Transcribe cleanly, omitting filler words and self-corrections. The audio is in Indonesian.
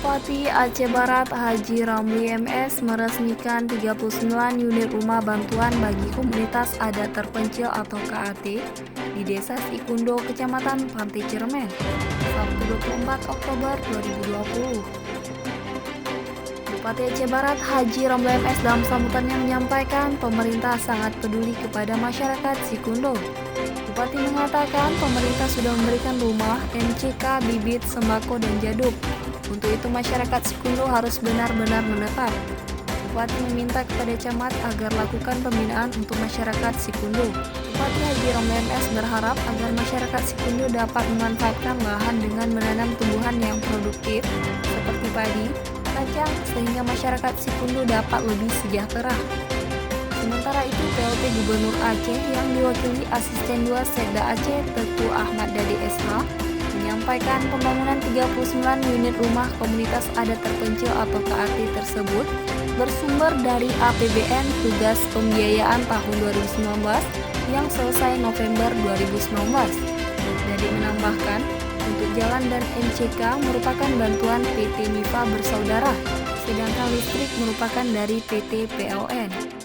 Bupati Aceh Barat Haji Ramli MS meresmikan 39 unit rumah bantuan bagi komunitas adat terpencil atau KAT di Desa Sikundo, Kecamatan Pantai Cermen, Sabtu 24 Oktober 2020. Bupati Aceh Barat Haji Ramli MS dalam sambutannya menyampaikan pemerintah sangat peduli kepada masyarakat Sikundo. Bupati mengatakan pemerintah sudah memberikan rumah, MCK, bibit, sembako, dan jaduk. Untuk itu masyarakat Sikundo harus benar-benar menetap. Bupati meminta kepada camat agar lakukan pembinaan untuk masyarakat Sikundo. Bupati Haji Ramli MS berharap agar masyarakat Sikundo dapat memanfaatkan lahan dengan menanam tumbuhan yang produktif seperti padi, kacang, sehingga masyarakat Sikundo dapat lebih sejahtera. Sementara itu, PLT Gubernur Aceh yang diwakili Asisten 2 Sekda Aceh Teguh Ahmad Dade SH menyampaikan pembangunan 39 unit rumah komunitas adat terpencil atau KAT tersebut bersumber dari APBN Tugas Pembiayaan tahun 2019 yang selesai November 2019. Dade menambahkan, untuk jalan dan MCK merupakan bantuan PT MIPA Bersaudara, sedangkan listrik merupakan dari PT PLN.